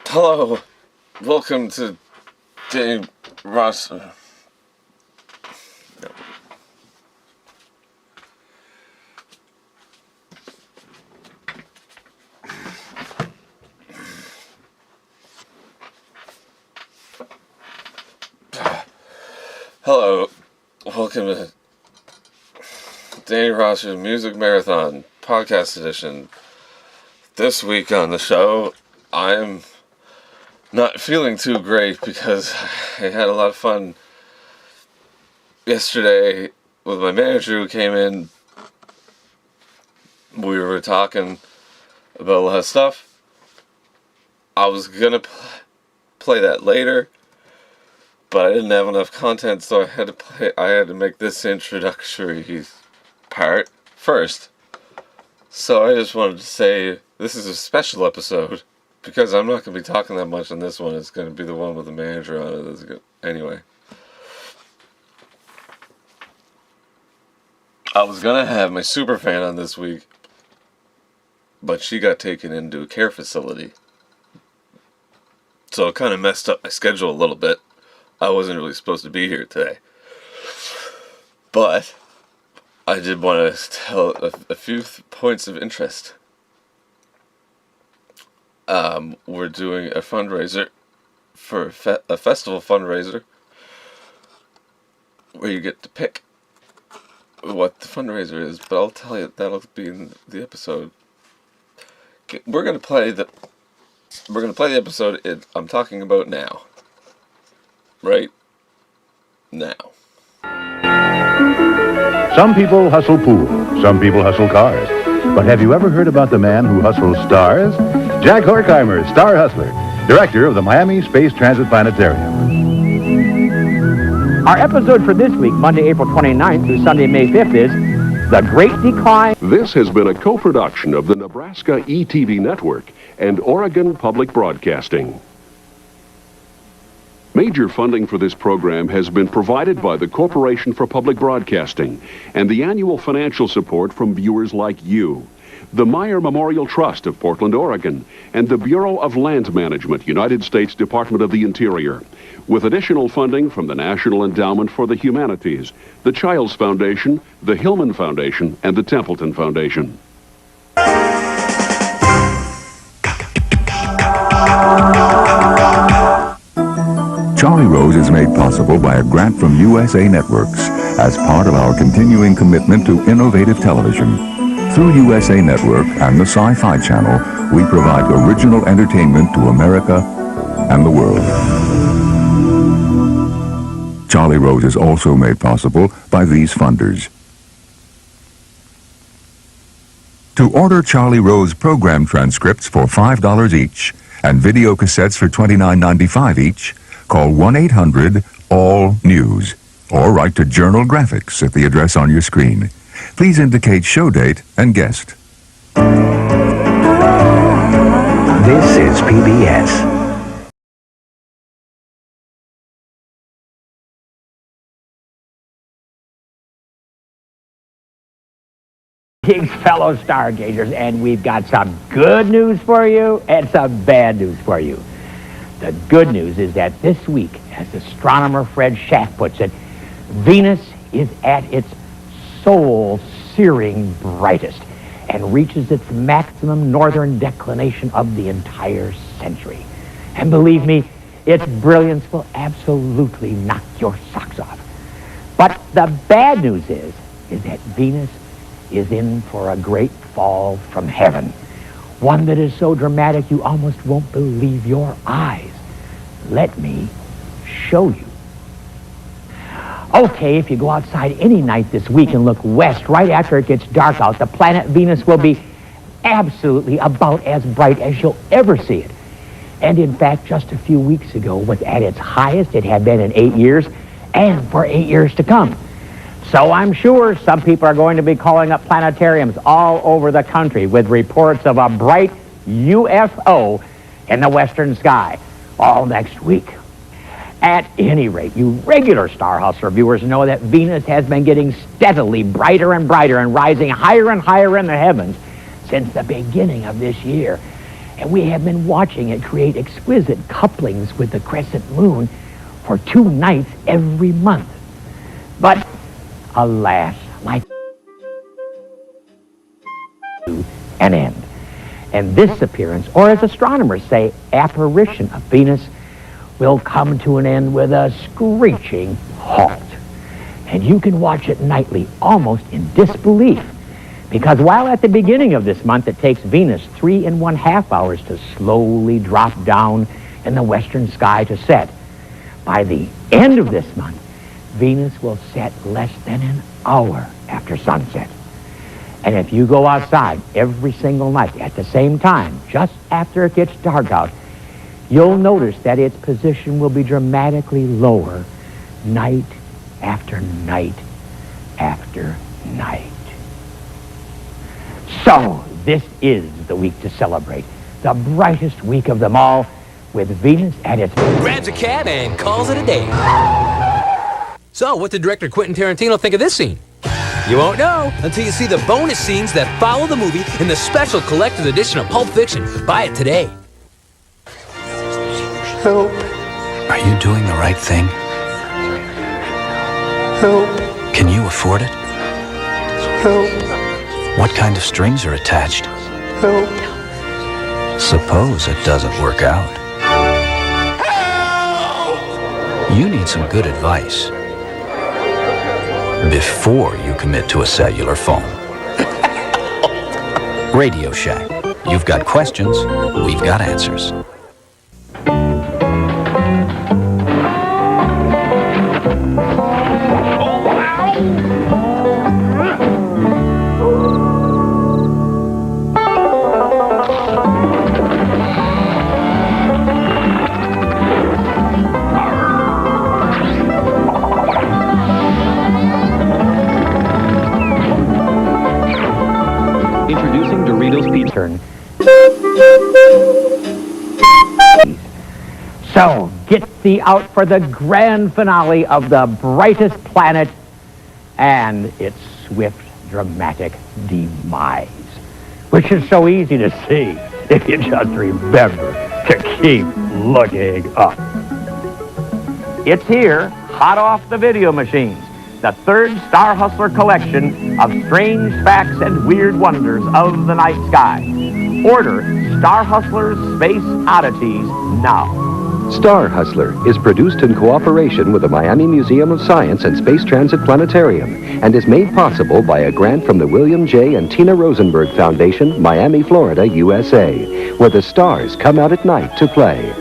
Hello, welcome to Danny Rossiter. Hello, welcome to Danny Rossiter Music Marathon Podcast Edition. This week on the show, I'm not feeling too great because I had a lot of fun yesterday with my manager who came in. We were talking about a lot of stuff. I was gonna play that later, but I didn't have enough content, so I had to make this introductory part first. So I just wanted to say this is a special episode because I'm not going to be talking that much on this one. It's going to be the one with the manager on it. Anyway, I was going to have my superfan on this week, but she got taken into a care facility. So it kind of messed up my schedule a little bit. I wasn't really supposed to be here today. But I did want to tell a few points of interest. We're doing a fundraiser for a festival fundraiser where you get to pick what the fundraiser is, but I'll tell you that'll be in the episode. We're gonna play the episode I'm talking about now. Right now. Some people hustle pools, some people hustle cars. But have you ever heard about the man who hustles stars? Jack Horkheimer, Star Hustler, director of the Miami Space Transit Planetarium. Our episode for this week, Monday, April 29th through Sunday, May 5th, is The Great Decline. This has been a co-production of the Nebraska ETV Network and Oregon Public Broadcasting. Major funding for this program has been provided by the Corporation for Public Broadcasting and the annual financial support from viewers like you, the Meyer Memorial Trust of Portland, Oregon, and the Bureau of Land Management, United States Department of the Interior, with additional funding from the National Endowment for the Humanities, the Childs Foundation, the Hillman Foundation, and the Templeton Foundation. Charlie Rose is made possible by a grant from USA Networks as part of our continuing commitment to innovative television. Through USA Network and the Sci-Fi Channel, we provide original entertainment to America and the world. Charlie Rose is also made possible by these funders. To order Charlie Rose program transcripts for $5 each and video cassettes for $29.95 each, call 1-800-ALL-NEWS or write to Journal Graphics at the address on your screen. Please indicate show date and guest. This is PBS. Greetings, fellow stargazers, and we've got some good news for you and some bad news for you. The good news is that this week, as astronomer Fred Schaff puts it, Venus is at its soul-searing brightest and reaches its maximum northern declination of the entire century. And believe me, its brilliance will absolutely knock your socks off. But the bad news is that Venus is in for a great fall from heaven. One that is so dramatic you almost won't believe your eyes. Let me show you. Okay, if you go outside any night this week and look west right after it gets dark out, the planet Venus will be absolutely about as bright as you'll ever see it. And in fact, just a few weeks ago was at its highest it had been in 8 years and for 8 years to come. So I'm sure some people are going to be calling up planetariums all over the country with reports of a bright UFO in the western sky all next week. At any rate, you regular Star Hustler viewers know that Venus has been getting steadily brighter and brighter and rising higher and higher in the heavens since the beginning of this year. And we have been watching it create exquisite couplings with the crescent moon for 2 nights every month. But alas, like an end. And this appearance, or as astronomers say, apparition of Venus, will come to an end with a screeching halt. And you can watch it nightly almost in disbelief, because while at the beginning of this month it takes Venus 3½ hours to slowly drop down in the western sky to set, by the end of this month, Venus will set less than an hour after sunset. And if you go outside every single night at the same time, just after it gets dark out, you'll notice that its position will be dramatically lower night after night after night. So, this is the week to celebrate, the brightest week of them all, with Venus at its... Grabs a cab and calls it a day. So, what did director Quentin Tarantino think of this scene? You won't know until you see the bonus scenes that follow the movie in the special collector's edition of Pulp Fiction. Buy it today. Help. Are you doing the right thing? Help. Can you afford it? Help. What kind of strings are attached? Help. Suppose it doesn't work out. Help! You need some good advice before you commit to a cellular phone. Radio Shack. You've got questions, we've got answers. Introducing Doritos Pizza. So, get thee out for the grand finale of The Brightest Planet and its swift, dramatic demise, which is so easy to see if you just remember to keep looking up. It's here, hot off the video machines. The third Star Hustler collection of strange facts and weird wonders of the night sky. Order Star Hustler's Space Oddities now. Star Hustler is produced in cooperation with the Miami Museum of Science and Space Transit Planetarium and is made possible by a grant from the William J. and Tina Rosenberg Foundation, Miami, Florida, USA, where the stars come out at night to play.